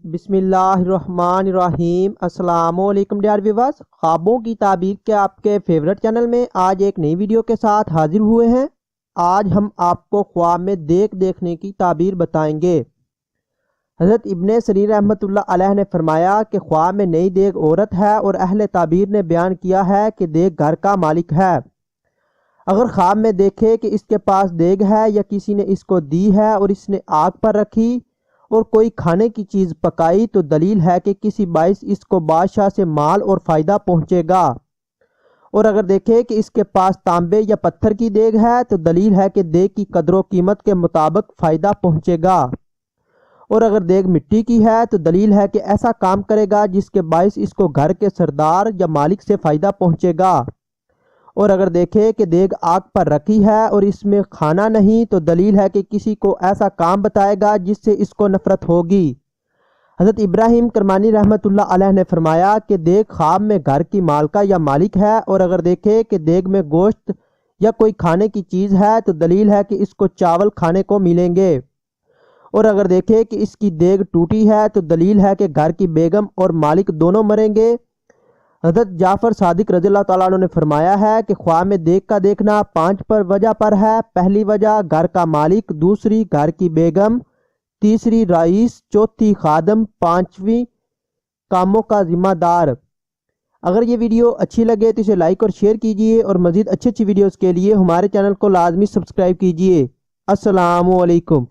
بسم اللہ الرحمن الرحیم۔ السلام علیکم ڈیئر ویورز، خوابوں کی تعبیر کے آپ کے فیورٹ چینل میں آج ایک نئی ویڈیو کے ساتھ حاضر ہوئے ہیں۔ آج ہم آپ کو خواب میں دیکھنے کی تعبیر بتائیں گے۔ حضرت ابن سیرین رحمۃ اللہ علیہ نے فرمایا کہ خواب میں نئی دیگ عورت ہے اور اہل تعبیر نے بیان کیا ہے کہ دیگ گھر کا مالک ہے۔ اگر خواب میں دیکھے کہ اس کے پاس دیگ ہے یا کسی نے اس کو دی ہے اور اس نے آگ پر رکھی اور کوئی کھانے کی چیز پکائی تو دلیل ہے کہ کسی باعث اس کو بادشاہ سے مال اور فائدہ پہنچے گا۔ اور اگر دیکھے کہ اس کے پاس تانبے یا پتھر کی دیگ ہے تو دلیل ہے کہ دیگ کی قدر و قیمت کے مطابق فائدہ پہنچے گا۔ اور اگر دیگ مٹی کی ہے تو دلیل ہے کہ ایسا کام کرے گا جس کے باعث اس کو گھر کے سردار یا مالک سے فائدہ پہنچے گا۔ اور اگر دیکھے کہ دیگ آگ پر رکھی ہے اور اس میں کھانا نہیں تو دلیل ہے کہ کسی کو ایسا کام بتائے گا جس سے اس کو نفرت ہوگی۔ حضرت ابراہیم کرمانی رحمۃ اللہ علیہ نے فرمایا کہ دیگ خواب میں گھر کی مالکہ یا مالک ہے، اور اگر دیکھے کہ دیگ میں گوشت یا کوئی کھانے کی چیز ہے تو دلیل ہے کہ اس کو چاول کھانے کو ملیں گے۔ اور اگر دیکھے کہ اس کی دیگ ٹوٹی ہے تو دلیل ہے کہ گھر کی بیگم اور مالک دونوں مریں گے۔ حضرت جعفر صادق رضی اللہ تعالیٰ عنہ نے فرمایا ہے کہ خواب میں دیگ کا دیکھنا 5 وجہ پر ہے۔ پہلی وجہ گھر کا مالک، دوسری گھر کی بیگم، تیسری رئیس، چوتھی خادم، 5ویں کاموں کا ذمہ دار۔ اگر یہ ویڈیو اچھی لگے تو اسے لائک اور شیئر کیجیے، اور مزید اچھی ویڈیوز کے لیے ہمارے چینل کو لازمی سبسکرائب کیجیے۔ السلام علیکم۔